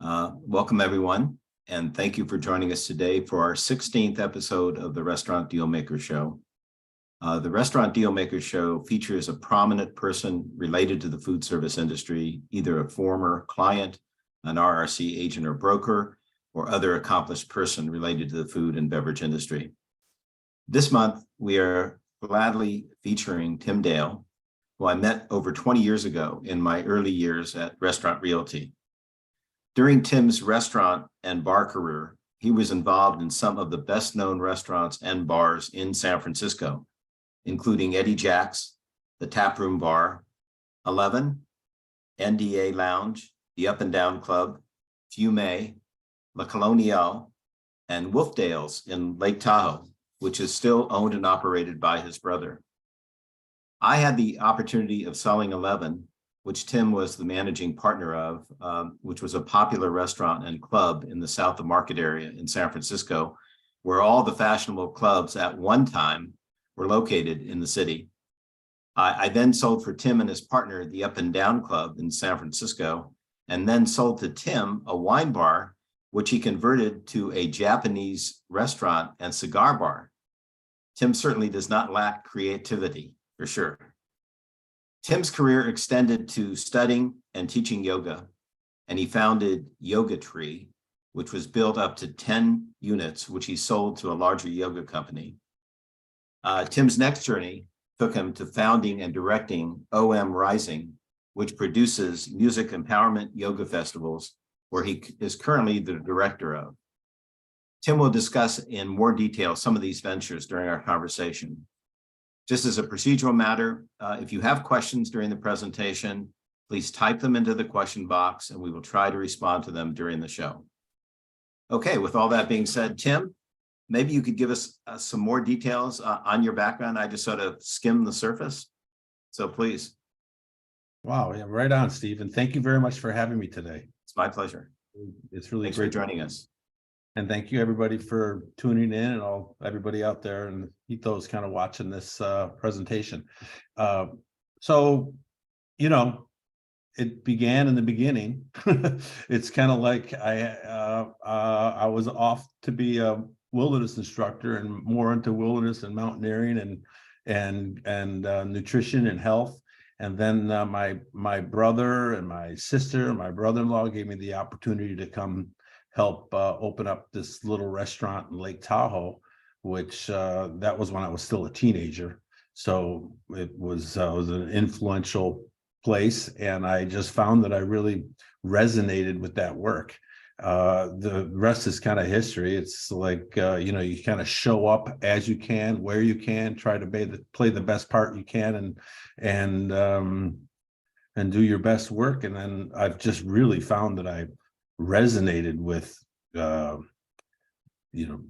Welcome, everyone, and thank you for joining us today for our 16th episode of the Restaurant Dealmaker Show. The Restaurant Dealmaker Show features a prominent person related to the food service industry, either a former client, an RRC agent or broker, or other accomplished person related to the food and beverage industry. This month, we are gladly featuring Tim Dale, who I met over 20 years ago in my early years at Restaurant Realty. During Tim's restaurant and bar career, he was involved in some of the best-known restaurants and bars in San Francisco, including Eddie Jack's, the Taproom Bar, 11, NDA Lounge, the Up and Down Club, Fume, La Colonial, and Wolfdale's in Lake Tahoe, which is still owned and operated by his brother. I had the opportunity of selling 11, which Tim was the managing partner of, which was a popular restaurant and club in the South of Market area in San Francisco, where all the fashionable clubs at one time were located in the city. I then sold for Tim and his partner the Up and Down Club in San Francisco, and then sold to Tim a wine bar, which he converted to a Japanese restaurant and cigar bar. Tim certainly does not lack creativity, for sure. Tim's career extended to studying and teaching yoga, and he founded Yoga Tree, which was built up to 10 units, which he sold to a larger yoga company. Tim's next journey took him to founding and directing OM Rising, which produces music empowerment yoga festivals, where he is currently the director of. Tim will discuss in more detail some of these ventures during our conversation. Just as a procedural matter, if you have questions during the presentation, please type them into the question box and we will try to respond to them during the show. Okay, with all that being said, Tim, maybe you could give us some more details on your background. I just sort of skimmed the surface, so please. Wow, yeah, right on, Steve. And thank you very much for having me today. It's my pleasure. It's really Thanks great for joining us. And thank you everybody for tuning in, and everybody out there and those kind of watching this presentation. So, you know, it began in the beginning. It's kind of like I was off to be a wilderness instructor and more into wilderness and mountaineering and nutrition and health. And then my brother and my sister and my brother-in-law gave me the opportunity to come help open up this little restaurant in Lake Tahoe, which that was when I was still a teenager. So it was an influential place, and I just found that I really resonated with that work. The rest is kind of history. It's like, you know, you kind of show up as you can, where you can, try to play the best part you can, and do your best work. And then I've just really found that I resonated with, you know,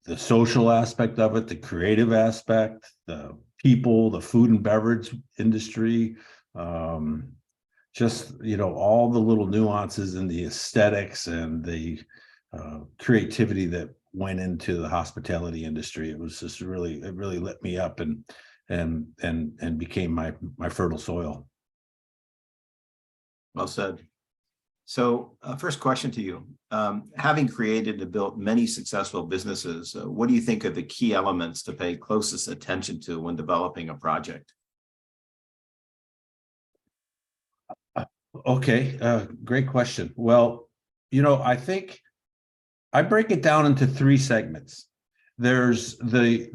the social aspect of it, the creative aspect, the people, the food and beverage industry, just, you know, all the little nuances and the aesthetics and the creativity that went into the hospitality industry. It was just really, it really lit me up and became my fertile soil. Well said. So first question to you, having created and built many successful businesses, what do you think are the key elements to pay closest attention to when developing a project? Okay, great question. Well, you know, I think I break it down into three segments. There's the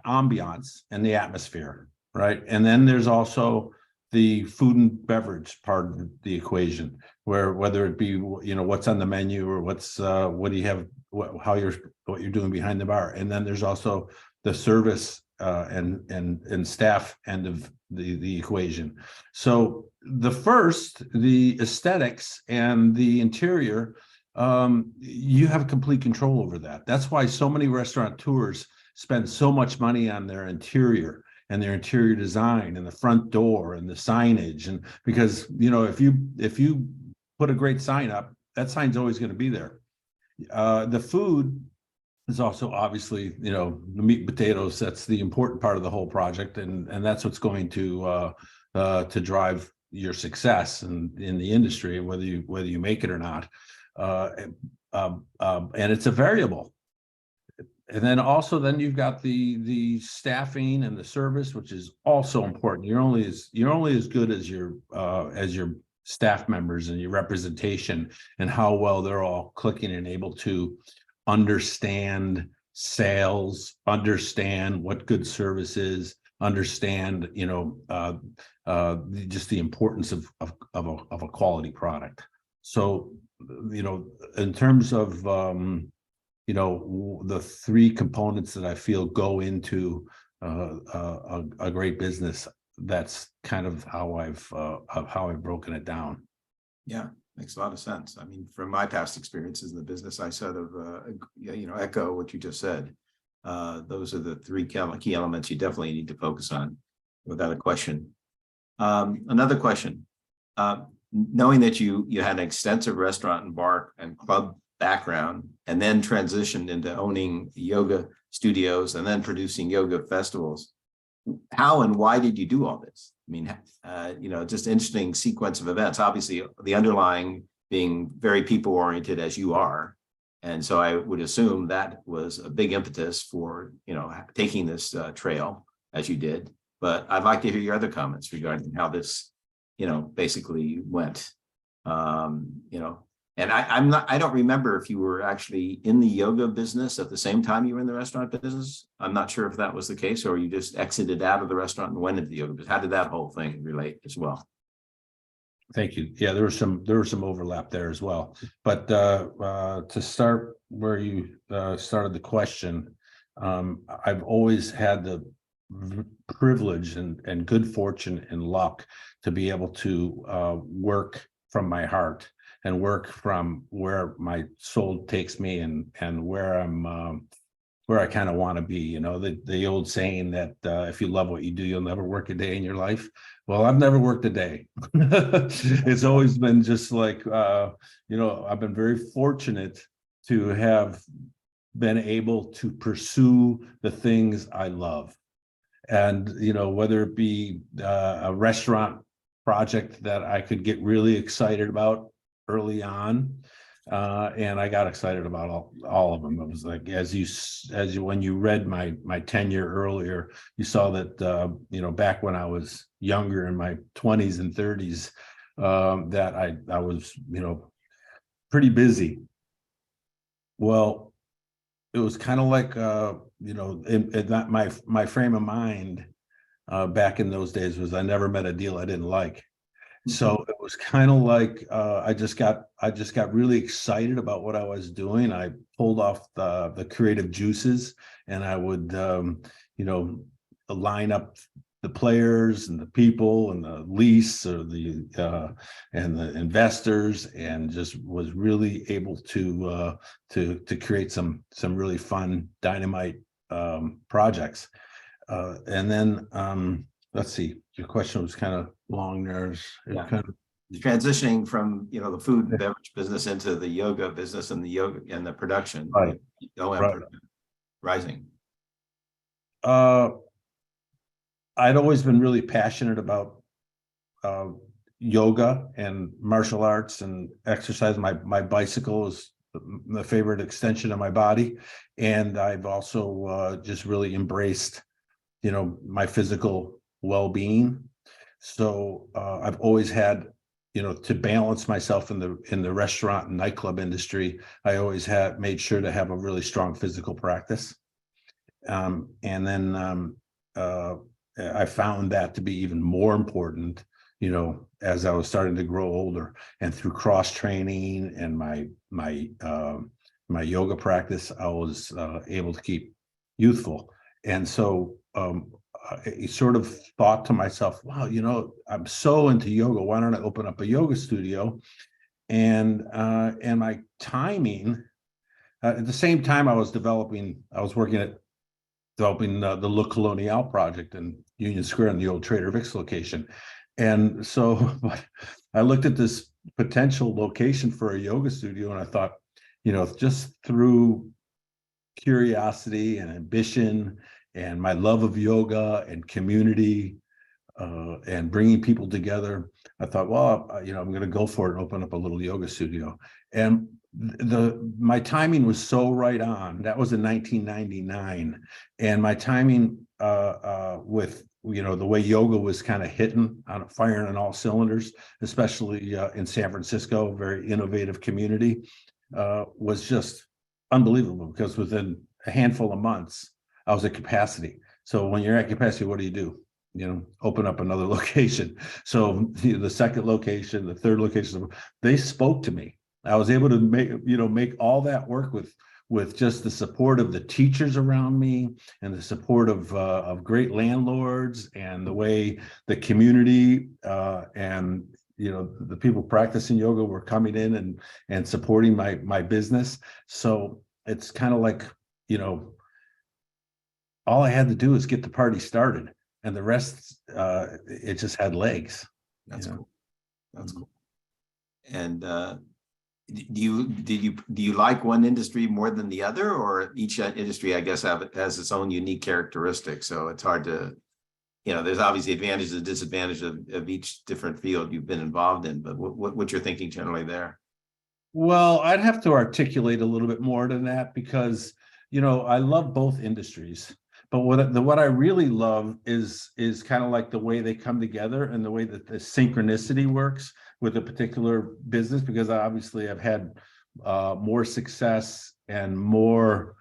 ambiance and the atmosphere, right? And then there's also the food and beverage part of the equation, where whether it be, you know, what's on the menu or what do you have, what you're doing behind the bar. And then there's also the service and staff end of the equation. So the aesthetics and the interior, you have complete control over that. That's why so many restaurateurs spend so much money on their interior and their interior design and the front door and the signage. And because, you know, if you put a great sign up, that sign's always going to be there. The food is also obviously, you know, the meat and potatoes. That's the important part of the whole project, and that's what's going to drive your success in the industry, whether you make it or not. and it's a variable. And then also, then you've got the staffing and the service, which is also important. You're only as good as your staff members and your representation and how well they're all clicking and able to understand sales, understand what good service is, understand just the importance of a quality product. So in terms of the three components that I feel go into a great business, that's kind of how I've broken it down. Yeah, makes a lot of sense. I mean, from my past experiences in the business, I sort of echo what you just said. Those are the three key elements you definitely need to focus on, without a question. Another question. Knowing that you had an extensive restaurant and bar and club background, and then transitioned into owning yoga studios and then producing yoga festivals, how and why did you do all this? I mean, just interesting sequence of events. Obviously, the underlying being very people oriented as you are, and so I would assume that was a big impetus for taking this trail as you did. But I'd like to hear your other comments regarding how this basically went. And I don't remember if you were actually in the yoga business at the same time you were in the restaurant business. I'm not sure if that was the case, or you just exited out of the restaurant and went into the yoga business. How did that whole thing relate as well? Thank you. Yeah, there was some overlap there as well. But to start where you started the question, I've always had the privilege and good fortune and luck to be able to work from my heart and work from where my soul takes me and where where I kind of want to be. The old saying that if you love what you do, you'll never work a day in your life. Well, I've never worked a day. It's always been just like, I've been very fortunate to have been able to pursue the things I love. And, whether it be a restaurant project that I could get really excited about early on, and I got excited about all of them. It was like, when you read my tenure earlier, you saw that back when I was younger, in my 20s and 30s, that I was pretty busy. Well, it was kind of like in my frame of mind back in those days was I never met a deal I didn't like. So it was kind of like I just got really excited about what I was doing. I pulled off the creative juices, and I would line up the players and the people and the lease or and the investors, and just was really able to create some really fun dynamite projects. And then let's see, your question was kind of long there. Yeah. Kind of transitioning from the food and beverage business into the yoga business and the yoga and the production, right? Right. Rising. I'd always been really passionate about yoga and martial arts and exercise. My bicycle is the favorite extension of my body, and I've also just really embraced my physical well-being. So I've always had, to balance myself in the restaurant and nightclub industry, I always made sure to have a really strong physical practice. And then I found that to be even more important, as I was starting to grow older, and through cross training and my yoga practice, I was able to keep youthful. And so I sort of thought to myself, wow, I'm so into yoga. Why don't I open up a yoga studio? And my timing, at the same time I was working at developing the Le Colonial project in Union Square in the old Trader Vic's location. And so I looked at this potential location for a yoga studio, and I thought, just through curiosity and ambition and my love of yoga and community, and bringing people together. I thought, well, I'm going to go for it and open up a little yoga studio. And my timing was so right on. That was in 1999, and my timing with the way yoga was kind of firing on all cylinders, especially in San Francisco, a very innovative community, was just unbelievable, because within a handful of months, I was at capacity. So when you're at capacity, what do? Open up another location. So the second location, the third location, they spoke to me. I was able to make all that work with just the support of the teachers around me, and the support of great landlords, and the way the community and the people practicing yoga were coming in and supporting my business. So it's kind of like, all I had to do is get the party started, and the rest, it just had legs. That's cool. That's cool. And do you like one industry more than the other, or each industry, I guess, has its own unique characteristics? So it's hard to, there's obviously advantages and disadvantages of each different field you've been involved in, but what you're thinking generally there? Well, I'd have to articulate a little bit more than that, because, I love both industries. But what I really love is kind of like the way they come together, and the way that the synchronicity works with a particular business, because obviously I've had more success and more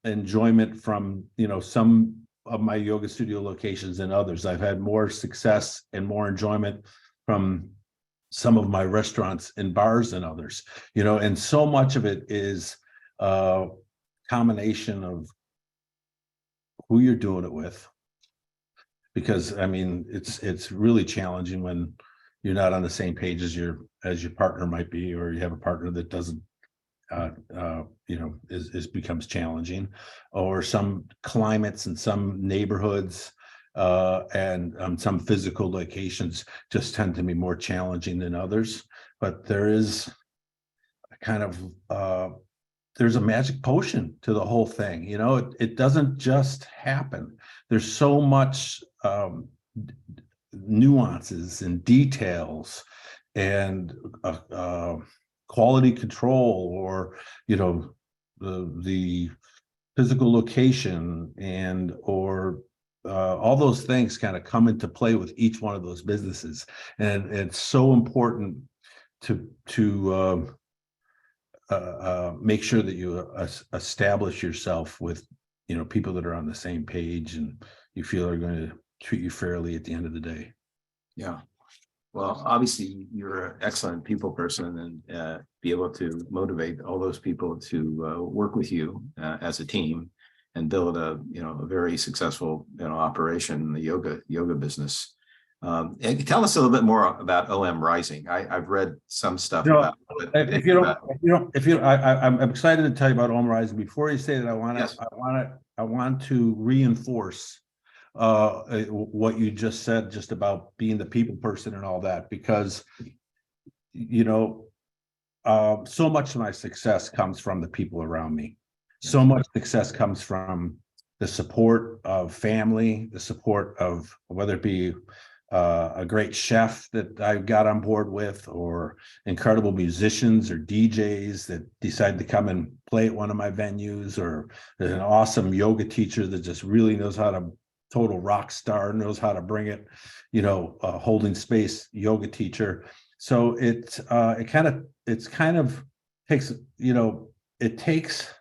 enjoyment from some of my yoga studio locations than others. I've had more success and more enjoyment from some of my restaurants and bars than others, and so much of it is a combination of who you're doing it with. Because it's really challenging when you're not on the same page as your partner might be, or you have a partner that doesn't becomes challenging, or some climates and some neighborhoods and some physical locations just tend to be more challenging than others. But there is a kind of there's a magic potion to the whole thing. It doesn't just happen. There's so much nuances and details and quality control, or the physical location, and or all those things kind of come into play with each one of those businesses. And it's so important to make sure that you establish yourself with people that are on the same page, and you feel are going to treat you fairly at the end of the day. Yeah. Well, obviously you're an excellent people person, and be able to motivate all those people to work with you as a team and build a very successful operation in the yoga business. And tell us a little bit more about OM Rising. I've read some stuff about it. I'm excited to tell you about OM Rising. Before you say that, I want to reinforce what you just said, just about being the people person and all that, because so much of my success comes from the people around me. So much success comes from the support of family, the support of whether it be a great chef that I got on board with, or incredible musicians or DJs that decide to come and play at one of my venues, or an awesome yoga teacher that just really knows how to, total rock star, knows how to bring it, holding space yoga teacher. So it kind of takes, it takes,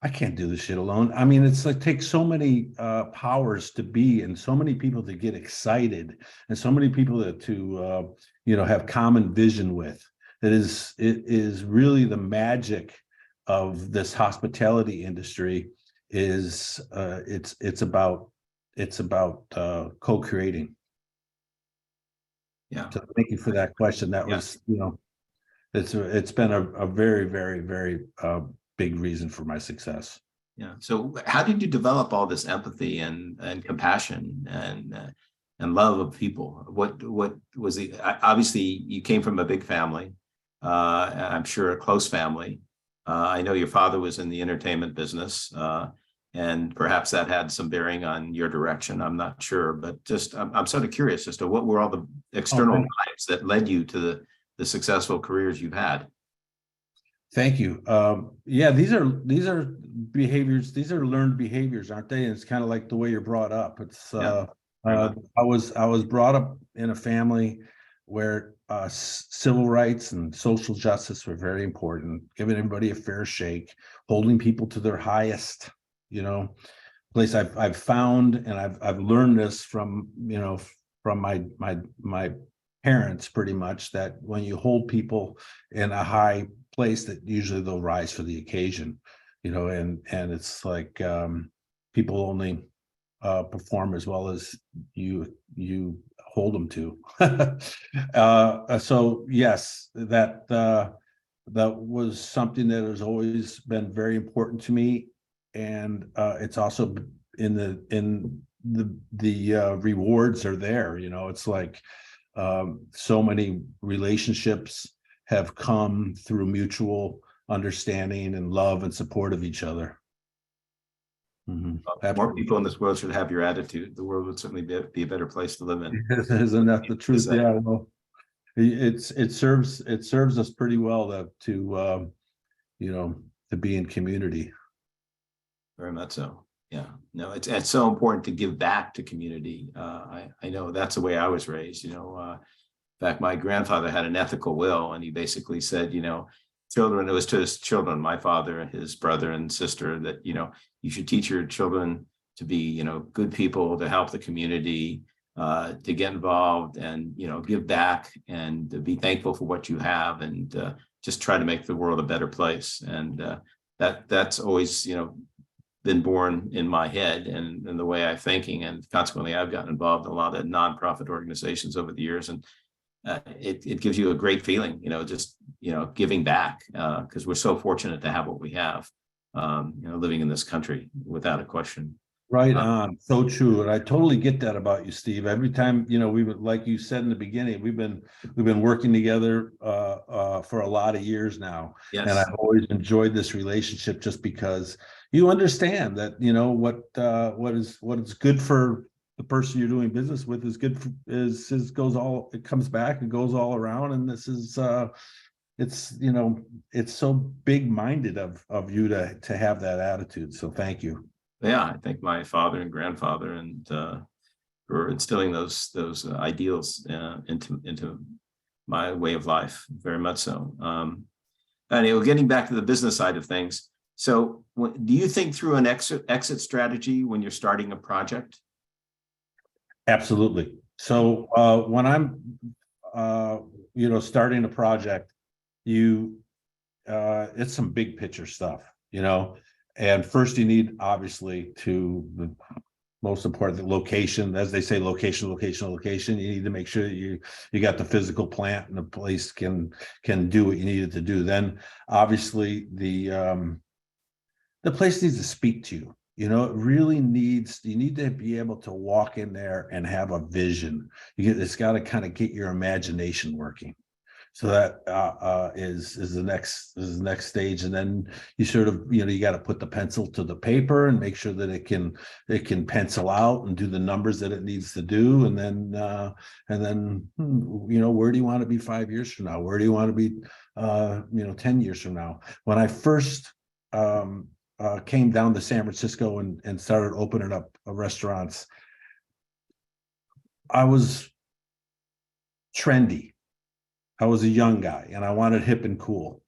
I can't do this shit alone. It's like takes so many powers to be, and so many people to get excited, and so many people to have common vision with. It is really the magic of this hospitality industry. It's about co-creating. Yeah. So thank you for that question. That was, it's been a very, very, very big reason for my success. Yeah. So how did you develop all this empathy and compassion and love of people? What was it? Obviously, you came from a big family. I'm sure a close family. I know your father was in the entertainment business. And perhaps that had some bearing on your direction. I'm not sure, but just I'm sort of curious as to what were all the external vibes that led you to the successful careers you've had. Thank you. Yeah, these are behaviors. These are learned behaviors, aren't they? And it's kind of like the way you're brought up. It's I was brought up in a family where civil rights and social justice were very important, giving everybody a fair shake, holding people to their highest, place. I've found, and I've learned this from from my parents pretty much, that when you hold people in a high place, that usually they'll rise for the occasion, and it's like people only perform as well as you hold them to. So yes, that was something that has always been very important to me, and it's also in the rewards are there. It's like so many relationships have come through mutual understanding and love and support of each other. More people in this world should have your attitude. The world would certainly be a better place to live in. Isn't that the truth? Yeah, well, it serves us pretty well to be in community. Very much so. Yeah, no, it's so important to give back to community. I know that's the way I was raised. In fact, my grandfather had an ethical will, and he basically said, children, it was to his children, my father, his brother and sister, that, you should teach your children to be, good people, to help the community, to get involved and, give back and to be thankful for what you have, and just try to make the world a better place. And that's always, been born in my head and the way I'm thinking. And consequently, I've gotten involved in a lot of nonprofit organizations over the years. And it gives you a great feeling, just, giving back, because we're so fortunate to have what we have, living in this country, without a question. Right on. So true. And I totally get that about you, Steve. Every time, we would, like you said in the beginning, we've been working together for a lot of years now. Yes. And I've always enjoyed this relationship, just because you understand that, what is good for the person you're doing business with is good for, it comes back and goes all around. And this is it's so big minded of you to have that attitude. So thank you. Yeah, I think my father and grandfather and were instilling those ideals into my way of life, very much so. And getting back to the business side of things. So, do you think through an exit strategy when you're starting a project? Absolutely. So when I'm starting a project, it's some big picture stuff, And first you need, obviously, the most important, the location, as they say, location. You need to make sure that you got the physical plant and the place can do what you need it to do. Then obviously the place needs to speak to you. It really needs, you need to be able to walk in there and have a vision. It's got to kind of get your imagination working. So that is the next stage, and then you sort of you got to put the pencil to the paper and make sure that it can pencil out and do the numbers that it needs to do, and then where do you want to be 5 years from now? Where do you want to be 10 years from now? When I first came down to San Francisco and started opening up restaurants, I was trendy. I was a young guy and I wanted hip and cool.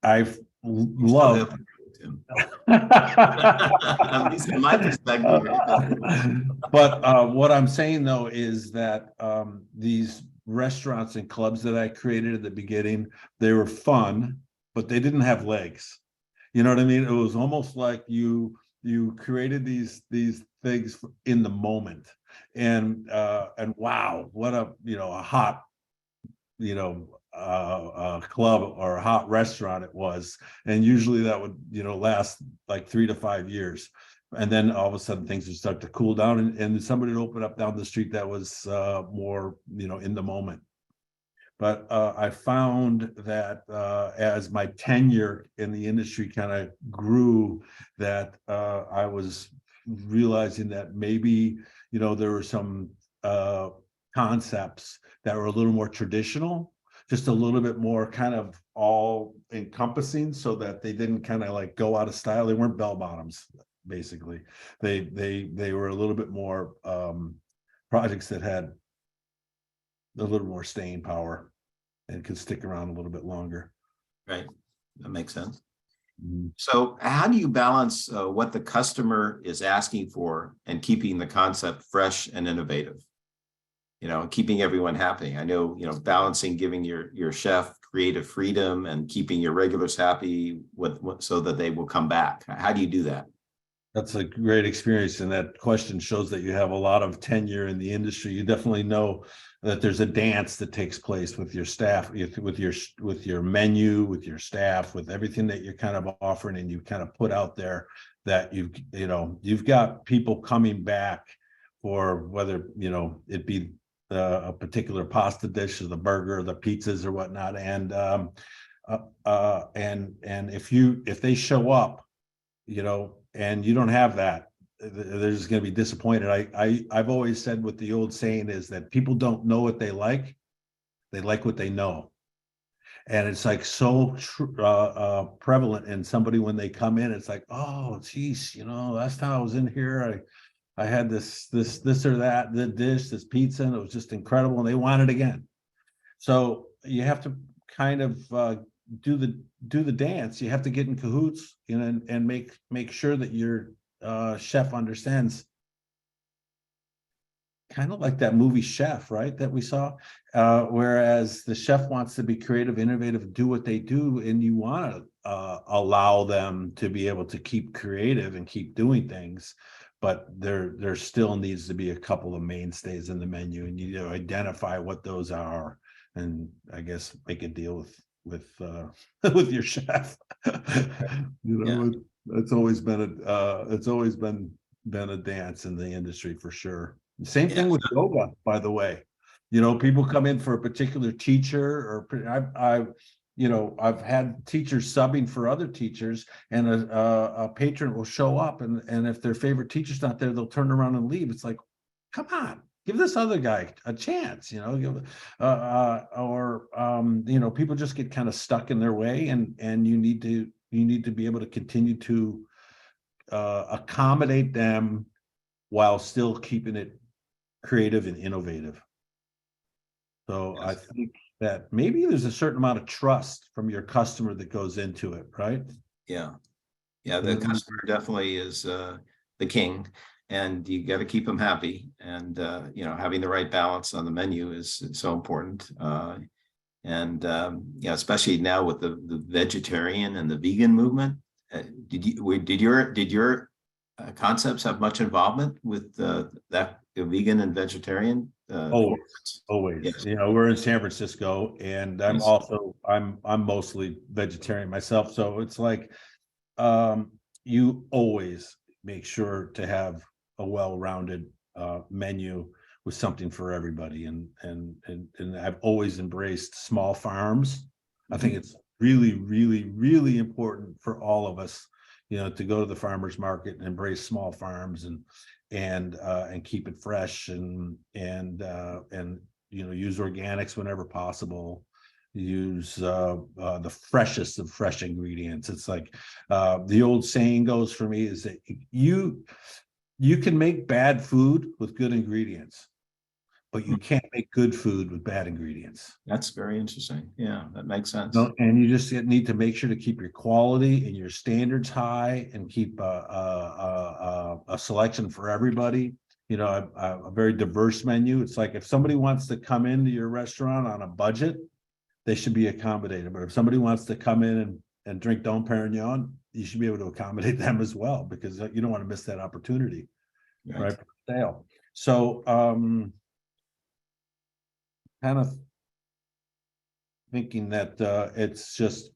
I've loved at least in my perspective. But what I'm saying though is that these restaurants and clubs that I created at the beginning, they were fun, but they didn't have legs. You know what I mean? It was almost like you created these things in the moment, and wow, what a hot club or a hot restaurant it was. And usually that would last like 3 to 5 years, and then all of a sudden things would start to cool down, and somebody would open up down the street that was more in the moment. but I found that as my tenure in the industry kind of grew, that I was realizing that maybe, there were some concepts that were a little more traditional, just a little bit more kind of all encompassing, so that they didn't kind of like go out of style. They weren't bell bottoms, basically. They were a little bit more projects that had a little more staying power and could stick around a little bit longer. Right. That makes sense. Mhm. So how do you balance what the customer is asking for and keeping the concept fresh and innovative? Keeping everyone happy. I know, balancing giving your chef creative freedom and keeping your regulars happy so that they will come back. How do you do that? That's a great experience, and that question shows that you have a lot of tenure in the industry. You definitely know that there's a dance that takes place with your staff, with your menu, with your staff, with everything that you're kind of offering, and you kind of put out there, that you've got people coming back for whether it be a particular pasta dish or the burger or the pizzas or whatnot, and if they show up, and you don't have that, they're just going to be disappointed. I've always said what the old saying is, that people don't know what they like what they know. And it's like so prevalent in somebody when they come in. It's like, oh geez, last time I was in here, I had this or that, the dish, this pizza, and it was just incredible, and they want it again. So you have to kind of do the dance. You have to get in cahoots, and make sure that your chef understands, kind of like that movie Chef, right, that we saw. Whereas the chef wants to be creative, innovative, do what they do, and you want to allow them to be able to keep creative and keep doing things. But there still needs to be a couple of mainstays in the menu, and you identify what those are, and I guess make a deal with with your chef. Yeah. It's always been a dance in the industry for sure. Same Yeah. thing with yoga, by the way. People come in for a particular teacher, or I've had teachers subbing for other teachers, and a patron will show up, and if their favorite teacher's not there, they'll turn around and leave. It's like, come on, give this other guy a chance, people just get kind of stuck in their way, and you need to be able to continue to accommodate them while still keeping it creative and innovative. So I Yes. think that maybe there's a certain amount of trust from your customer that goes into it, right? Yeah. Yeah. The customer definitely is the king, and you got to keep them happy. And, having the right balance on the menu is so important. Yeah, especially now with the vegetarian and the vegan movement. Did your concepts have much involvement with that vegan and vegetarian? Always. Yes. We're in San Francisco, and Yes. I'm mostly vegetarian myself. So it's like, you always make sure to have a well-rounded menu with something for everybody. And I've always embraced small farms. I think it's really, really, really important for all of us, to go to the farmers market and embrace small farms, and keep it fresh, and use organics whenever possible. Use the freshest of fresh ingredients. It's like, the old saying goes for me, is that you can make bad food with good ingredients, but you can't make good food with bad ingredients. That's very interesting. Yeah, that makes sense. No, and you just need to make sure to keep your quality and your standards high, and keep a selection for everybody. A very diverse menu. It's like, if somebody wants to come into your restaurant on a budget, they should be accommodated. But if somebody wants to come in and drink Dom Perignon, you should be able to accommodate them as well, because you don't want to miss that opportunity, right? For sale. So, kind of thinking that it's just,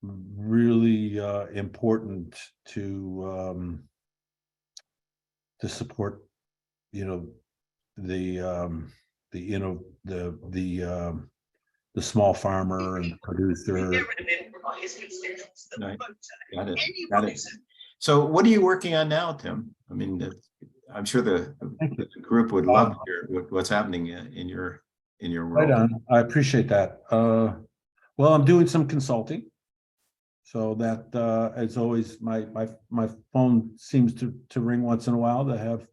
really important to support, the the small farmer and the producer. Right. Got it. Got it. So what are you working on now, Tim? I mean, I'm sure the group would love to hear what's happening in your Right world. on. I appreciate that. Well, I'm doing some consulting. So that as always, my phone seems to ring once in a while to have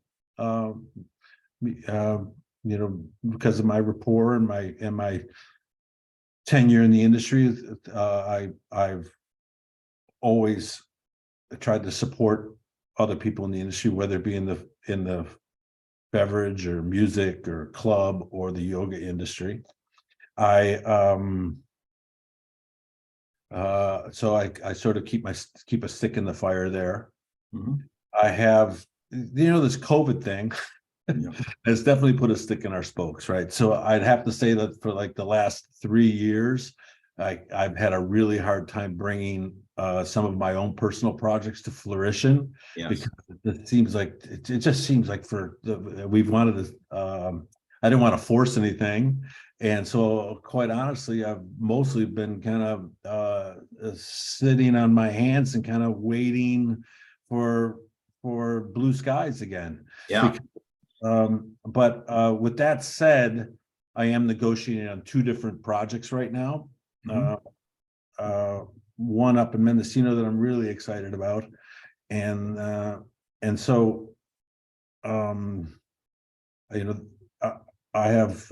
because of my rapport and my tenure in the industry. I've always tried to support other people in the industry, whether it be in the beverage or music or club or the yoga industry. So I sort of keep a stick in the fire there. Mhm. I have, this COVID thing Yeah. has definitely put a stick in our spokes, right? So I'd have to say that for like the last 3 years, I've had a really hard time bringing some of my own personal projects to fruition. Yes. Because it just seems like we've wanted to. I didn't want to force anything, and so quite honestly, I've mostly been kind of sitting on my hands and kind of waiting for blue skies again. Yeah. But with that said, I am negotiating on 2 different projects right now. Mhm. One up in Mendocino that I'm really excited about, and so you know I have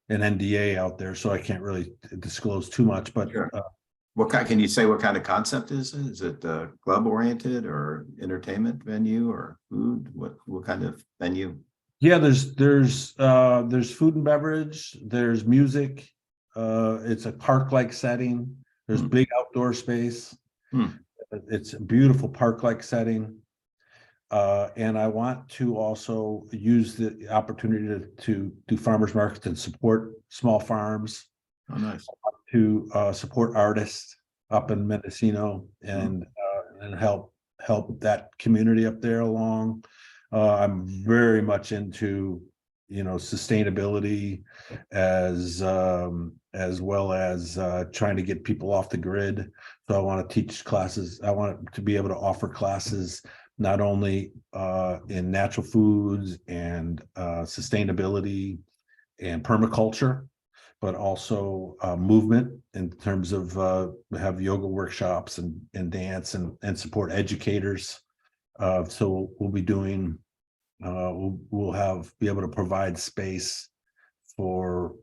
an NDA out there, so I can't really disclose too much. But Sure. What kind, can you say what kind of concept is it? Is it club oriented or entertainment venue or food? What kind of venue? yeah, there's food and beverage, there's music, it's a park-like setting, there's Hmm. big outdoor space. Hmm. It's a beautiful park-like setting. And I want to also use the opportunity to do farmers markets and support small farms, Oh, nice. to support artists up in Mendocino, and help that community up there along. I'm very much into sustainability as well as trying to get people off the grid. So I want to teach classes. I want to be able to offer classes not only in natural foods and sustainability and permaculture, but also movement in terms of have yoga workshops and dance and support educators. So we'll be doing, we'll be able to provide space for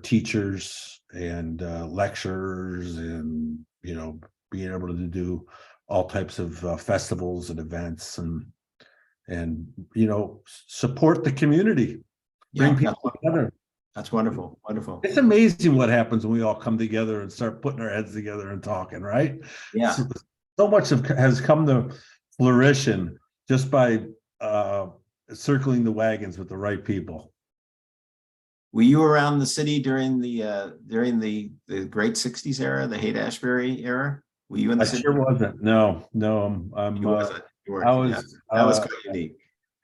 teachers and lecturers, and being able to do all types of festivals and events, and support the community, bring Yeah, people together. that's wonderful. Wonderful. It's amazing what happens when we all come together and start putting our heads together and talking, right? Yeah. So much has come to fruition just by circling the wagons with the right people. Were you around the city during the great 60s era, the Haight-Ashbury era? Were you in the I city? sure wasn't. No, I'm You wasn't. You weren't. I Yeah. was That was quite unique.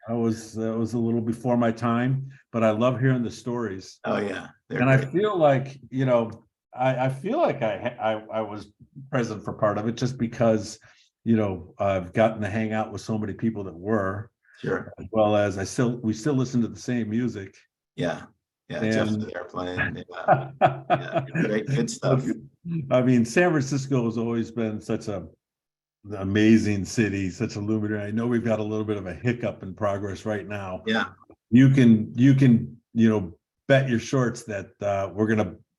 I was a little before my time, but I love hearing the stories. Oh yeah, they're And great. I feel like, I feel like I was present for part of it, just because, I've gotten to hang out with so many people that were, Sure. as well as we still listen to the same music. Yeah. Yeah. Jeff's And there playing. Yeah. Great, good stuff. I mean, San Francisco has always been such an amazing city, such a luminary. I know we've got a little bit of a hiccup in progress right now. Yeah. You can bet your shorts that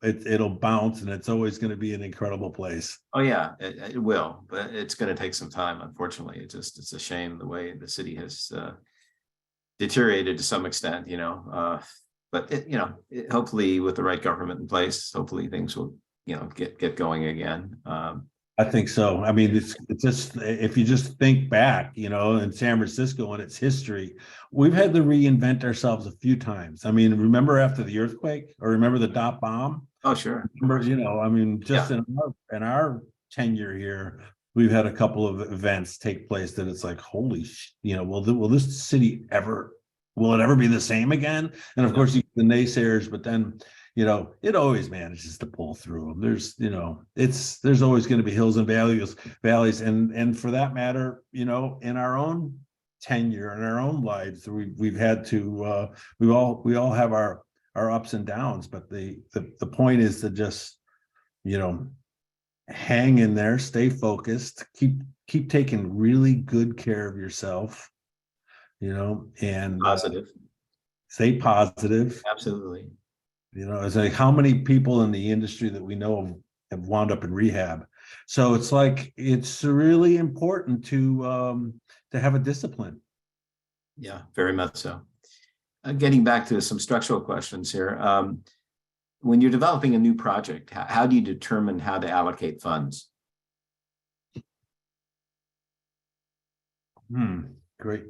it'll bounce, and it's always going to be an incredible place. Oh yeah, it will, but it's going to take some time. Unfortunately, it's a shame the way the city has deteriorated to some extent. But hopefully with the right government in place, hopefully things will get going again. I think so. I mean, it's just, if you just think back, in San Francisco and its history, we've had to reinvent ourselves a few times. I mean, remember after the earthquake, or remember the dot bomb? Oh sure. Remember, I mean, just in our tenure here, we've had a couple of events take place that it's like, holy, will this city ever will it ever be the same again? And of Yeah. course, you get the naysayers, but then, it always manages to pull through. There's always going to be hills and valleys. And for that matter, in our own tenure, in our own lives, we've had to, we all have our ups and downs, but the point is to just, hang in there, stay focused, keep taking really good care of yourself, and Positive. stay positive. Absolutely. It's like how many people in the industry that we know have wound up in rehab. So it's like it's really important to have a discipline. Yeah, very much so. Getting back to some structural questions here. When you're developing a new project, how do you determine how to allocate funds? Great.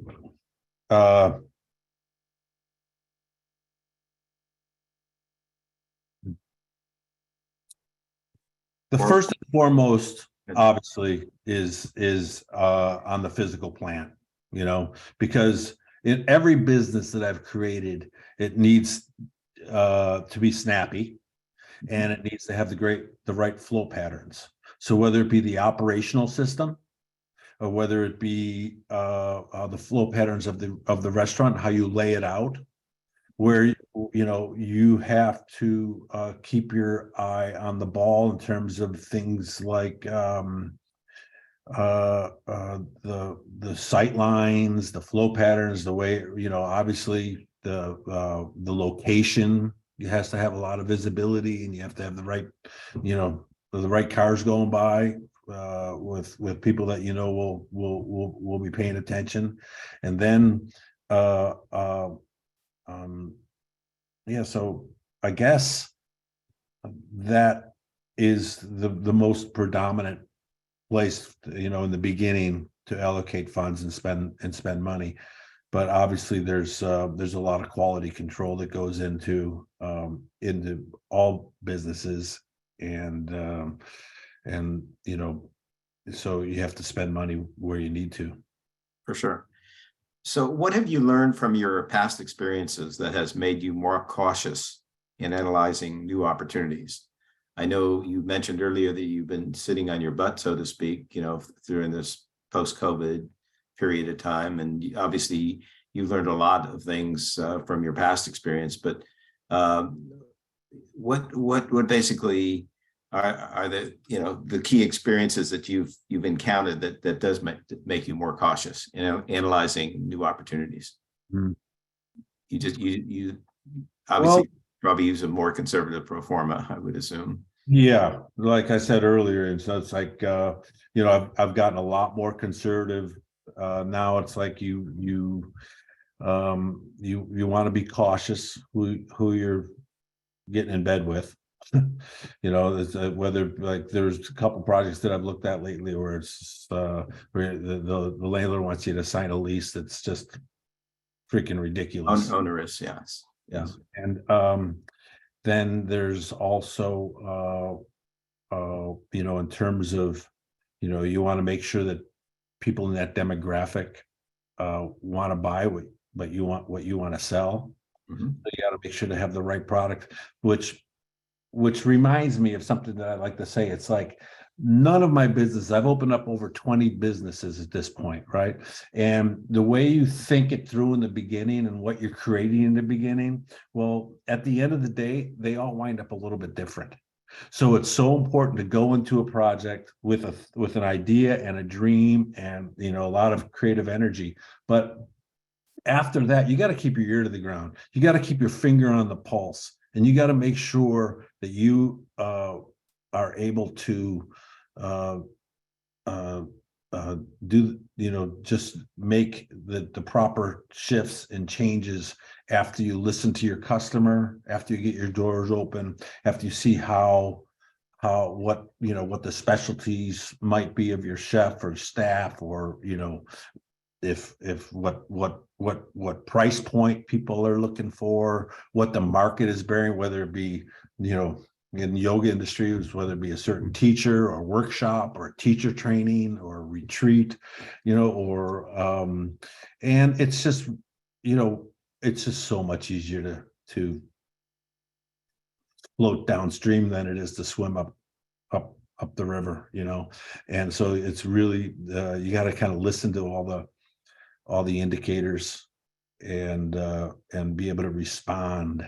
The first and foremost, obviously, is on the physical plant, because in every business that I've created, it needs to be snappy, and it needs to have the right flow patterns. So whether it be the operational system, or whether it be the flow patterns of the restaurant, how you lay it out, where you have to keep your eye on the ball in terms of things like the sight lines, the flow patterns, the way obviously the location. It has to have a lot of visibility, and you have to have the right cars going by with people that will be paying attention, and then so I guess that is the most predominant place, in the beginning, to allocate funds and spend money. But obviously there's a lot of quality control that goes into all businesses, and so you have to spend money where you need to. For sure. So what have you learned from your past experiences that has made you more cautious in analyzing new opportunities? I know you mentioned earlier that you've been sitting on your butt, so to speak, during this post-COVID period of time. And obviously you learned a lot of things from your past experience, but what basically are the key experiences that you've encountered that does make you more cautious, analyzing new opportunities? Mm. You obviously probably use a more conservative pro forma, I would assume. Yeah, like I said earlier, and so it's like I've gotten a lot more conservative. Now it's like you want to be cautious who you're getting in bed with. Whether like there's a couple projects that I've looked at lately where it's where the landlord wants you to sign a lease that's just freaking ridiculous. Onerous, yes. Yeah. And then there's also in terms of you want to make sure that people in that demographic want to buy what you want to sell. Mm-hmm. So you got to make sure to have the right product, which reminds me of something that I like to say. It's like none of my business, I've opened up over 20 businesses at this point, right? And the way you think it through in the beginning and what you're creating in the beginning, well, at the end of the day, they all wind up a little bit different. So it's so important to go into a project with an idea and a dream and a lot of creative energy. But after that, you got to keep your ear to the ground. You got to keep your finger on the pulse. And you got to make sure that you are able to do, just make the proper shifts and changes after you listen to your customer, after you get your doors open, after you see what the specialties might be of your chef or staff, or if what price point people are looking for, what the market is bearing, whether it be in the yoga industry, whether it be a certain teacher or workshop or teacher training or retreat, and it's just it's just so much easier to float downstream than it is to swim up the river, and so it's really you got to kind of listen to all the indicators and be able to respond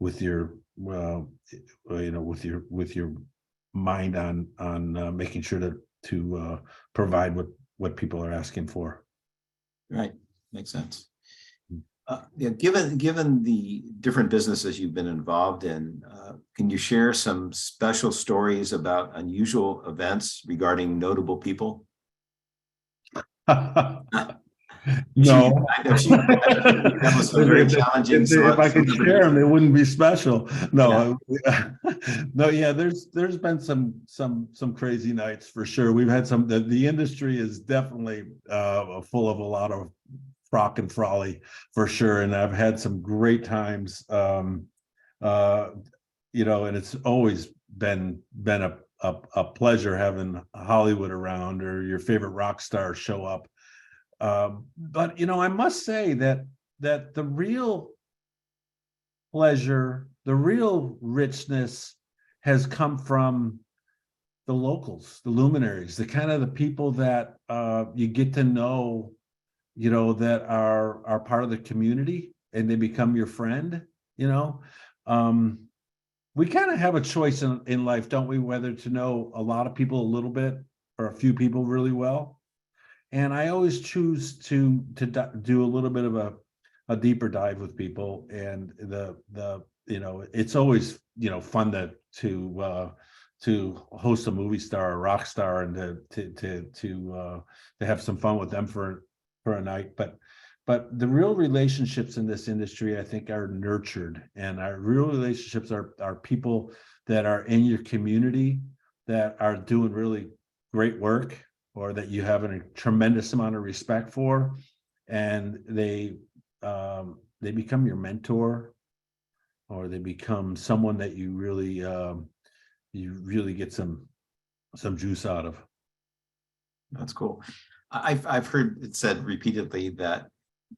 with your with your mind on making sure to provide what people are asking for. Right, makes sense. Yeah, given the different businesses you've been involved in, can you share some special stories about unusual events regarding notable people? No. I know that was some very challenging. If I could share them, they wouldn't be special. No, Yeah. no, yeah. There's been some crazy nights for sure. We've had some. The industry is definitely full of a lot of frock and frolic for sure, and I've had some great times. And it's always been a pleasure having Hollywood around or your favorite rock stars show up. But I must say that the real pleasure, the real richness has come from the locals, the luminaries, the kind of the people that you get to know, that are part of the community and they become your friend. We kind of have a choice in life, don't we? Whether to know a lot of people a little bit or a few people really well. And I always choose to do a little bit of a deeper dive with people, and it's always fun to host a movie star or rock star and to have some fun with them for a night. But the real relationships in this industry, I think, are nurtured, and our real relationships are people that are in your community that are doing really great work, or that you have a tremendous amount of respect for, and they become your mentor, or they become someone that you really get some juice out of. That's cool. I've heard it said repeatedly that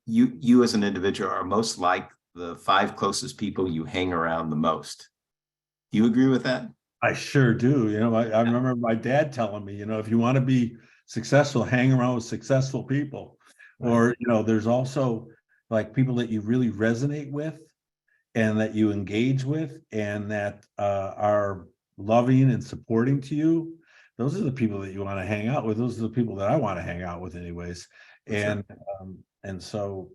you as an individual are most like the 5 closest people you hang around the most. Do you agree with that? I sure do. I remember my dad telling me, if you want to be successful, hang around with successful people. Right. Or, there's also like people that you really resonate with and that you engage with and that are loving and supporting to you. Those are the people that you want to hang out with. Those are the people that I want to hang out with anyways. For sure. And so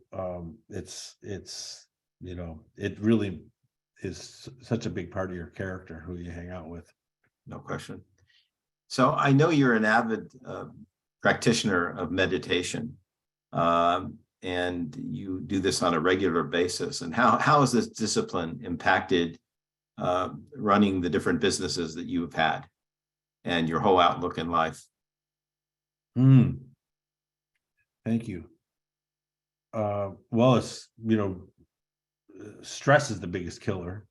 it's it really is such a big part of your character, who you hang out with. No question. So I know you're an avid practitioner of meditation, and you do this on a regular basis. And how has this discipline impacted running the different businesses that you've had and your whole outlook in life? Thank you. Well, it's stress is the biggest killer.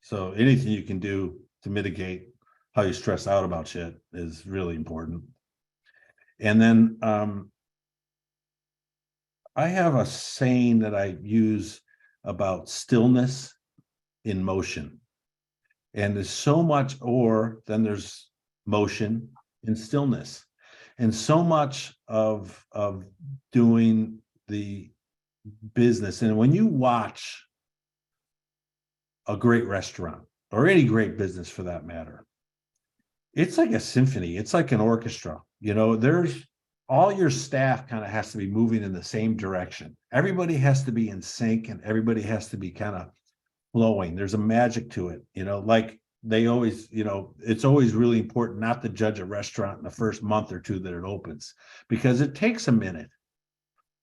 So anything you can do to mitigate how you stress out about shit is really important. And then I have a saying that I use about stillness in motion. And there's so much, or then there's motion in stillness. And so much of doing the business, and when you watch a great restaurant or any great business for that matter, it's like a symphony. It's like an orchestra. There's all your staff kind of has to be moving in the same direction. Everybody has to be in sync and everybody has to be kind of flowing. There's a magic to it, like they always, it's always really important not to judge a restaurant in the first month or two that it opens, because it takes a minute.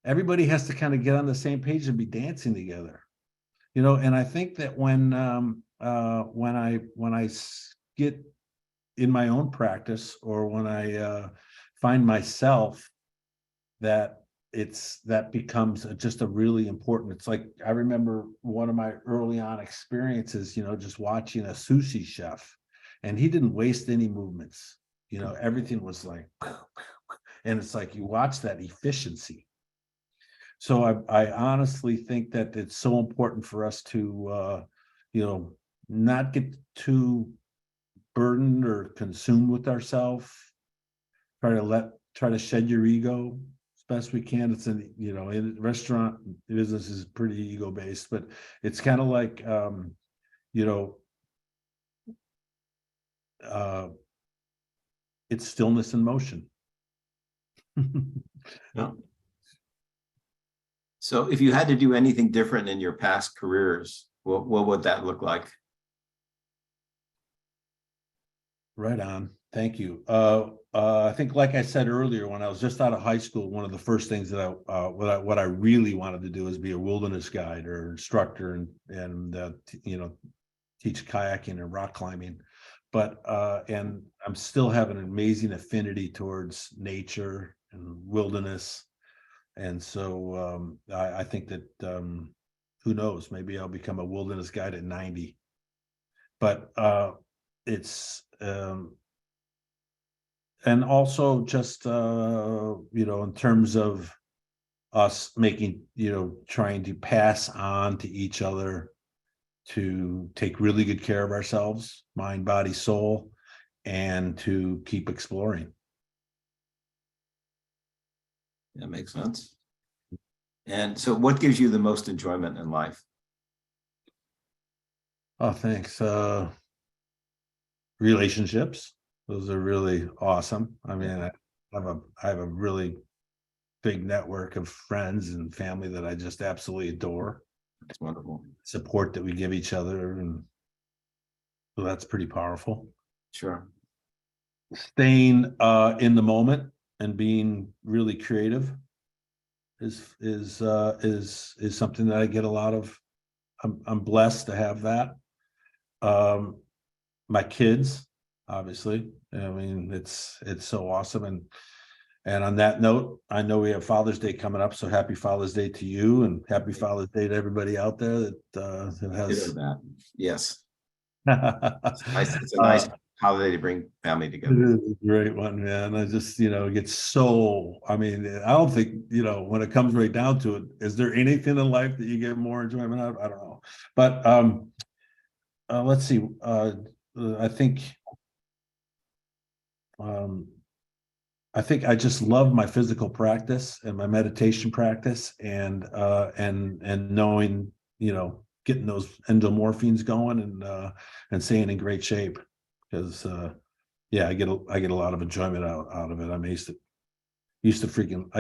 Everybody has to kind of get on the same page and be dancing together, and I think that when I get in my own practice, or when I find myself, that becomes just a really important. It's like, I remember one of my early on experiences, just watching a sushi chef, and he didn't waste any movements. Everything was like, and it's like you watch that efficiency. So I honestly think that it's so important for us to, not get too burdened or consumed with ourselves. Try to shed your ego as best we can. It's in restaurant business is pretty ego based, but it's kind of like, you know, uh, it's stillness in motion. Yeah. So if you had to do anything different in your past careers, what would that look like? Right on. Thank you. I think, like I said earlier, when I was just out of high school, one of the first things that what I really wanted to do is be a wilderness guide or instructor and teach kayaking and rock climbing. But and I'm still having an amazing affinity towards nature and wilderness. And so I think that who knows, maybe I'll become a wilderness guide at 90. But it's and also just in terms of us making, trying to pass on to each other to take really good care of ourselves, mind, body, soul, and to keep exploring. That makes sense. And so what gives you the most enjoyment in life? Oh, thanks. Relationships. Those are really awesome. I mean, I have a really big network of friends and family that I just absolutely adore. It's wonderful. Support that we give each other, and so that's pretty powerful. Sure. Staying in the moment and being really creative is something that I get a lot of. I'm blessed to have that. My kids, obviously. I mean, it's so awesome. And on that note, I know we have Father's Day coming up, so happy Father's Day to you, and happy Father's Day to everybody out there that has That. Yes. It's a uh, nice holiday to bring family together. It is a great one, man. I just, get so, I mean, I don't think, when it comes right down to it, is there anything in life that you get more enjoyment out of? I don't know. But let's see. I think um I think I just love my physical practice and my meditation practice and knowing, getting those endomorphines going and staying in great shape. Because yeah, I get a lot of enjoyment out of it. I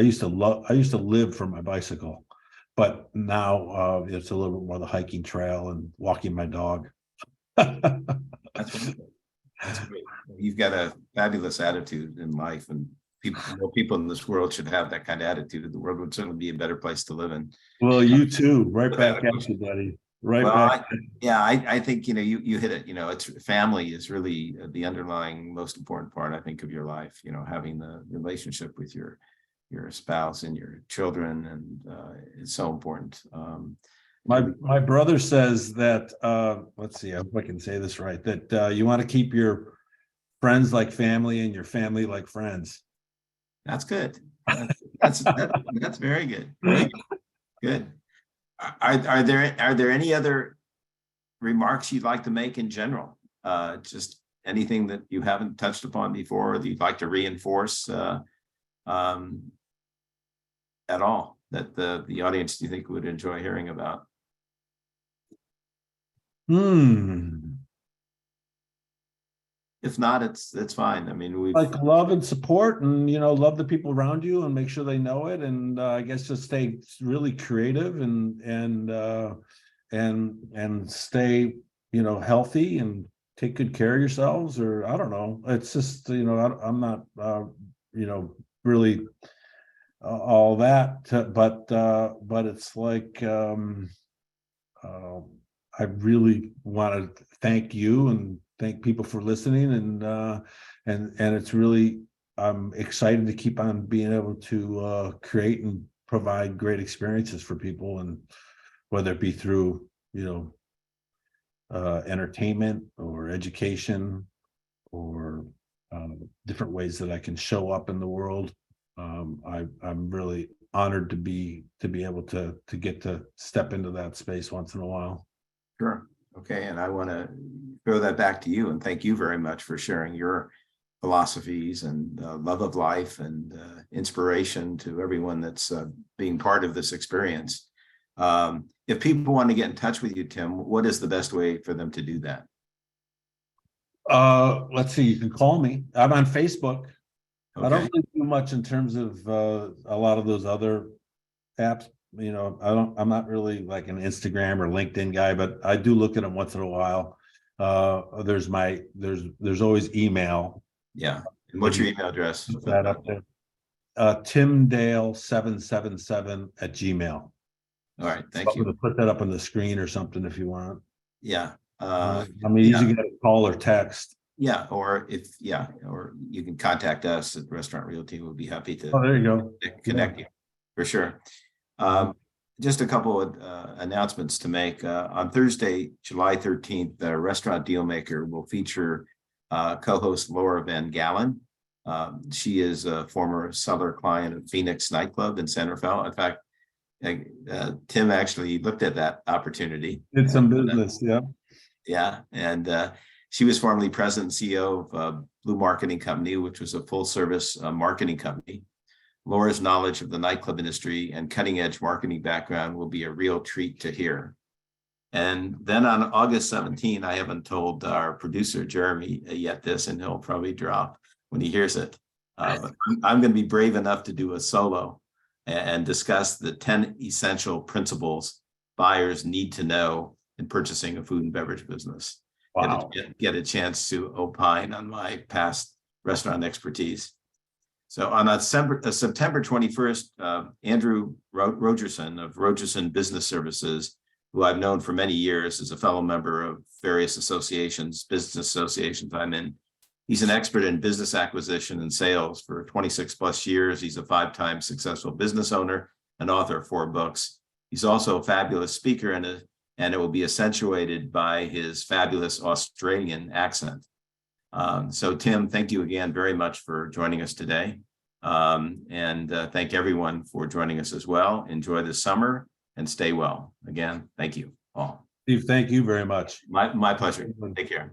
used to live for my bicycle, but now it's a little bit more the hiking trail and walking my dog. That's wonderful. That's great. You've got a fabulous attitude in life, and more people in this world should have that kind of attitude. The world would certainly be a better place to live in. Well, you too. Right back at you, buddy. Right Well, back. I think you hit it. It's family is really the underlying most important part, I think, of your life. Having the relationship with your spouse and your children, and it's so important. My brother says that let's see, I hope I can say this right, that you want to keep your friends like family and your family like friends. That's good. That's very good. Very good. Are there any other remarks you'd like to make in general? Just anything that you haven't touched upon before, or that you'd like to reinforce at all, that the audience, do you think, would enjoy hearing about? If not, it's fine. I mean, Like love and support, and love the people around you and make sure they know it, and I guess just stay really creative and stay healthy and take good care of yourselves, or I don't know. It's just I'm not really all that, but it's like I really want to thank you and thank people for listening, and it's really, I'm excited to keep on being able to create and provide great experiences for people, and whether it be through entertainment or education or different ways that I can show up in the world. I'm really honored to be able to get to step into that space once in a while. Sure. Okay. And I want to throw that back to you and thank you very much for sharing your philosophies and love of life and inspiration to everyone that's being part of this experience. If people want to get in touch with you, Tim, what is the best way for them to do that? Let's see, you can call me. I'm on Facebook. Okay. I don't really do much in terms of a lot of those other apps. You know, I'm not really like an Instagram or LinkedIn guy, but I do look at them once in a while. There's always email. Yeah. And what's your email address? Put that up there. timdale777@gmail. All right. Thank I'm you. gonna put that up on the screen or something if you want. Yeah. I'm easy to get a call or text. Yeah. Or you can contact us at Restaurant Realty. We'll be happy to Oh, there you go. connect you for sure. Just a couple of announcements to make. On Thursday, July 13th, the Restaurant Dealmaker will feature co-host Laura Van Gallen. She is a former seller client of Phoenix nightclub in San Rafael. In fact, Tim actually looked at that opportunity. Did some business, yeah. Yeah, and she was formerly president and CEO of Blue Marketing Company, which was a full-service marketing company. Laura's knowledge of the nightclub industry and cutting-edge marketing background will be a real treat to hear. And then on August 17, I haven't told our producer, Jeremy, yet this, and he'll probably drop when he hears it. But I'm going to be brave enough to do a solo and discuss the 10 essential principles buyers need to know in purchasing a food and beverage business. Wow. Get a chance to opine on my past restaurant expertise. So on September 21st, Andrew Rogerson of Rogerson Business Services, who I've known for many years, is a fellow member of various business associations I'm in. He's an expert in business acquisition and sales for 26 plus years. He's a 5-time successful business owner and author of 4 books. He's also a fabulous speaker, and it will be accentuated by his fabulous Australian accent. So Tim, thank you again very much for joining us today. And thank everyone for joining us as well. Enjoy the summer and stay well. Again, thank you all. Steve, thank you very much. My pleasure. Take care.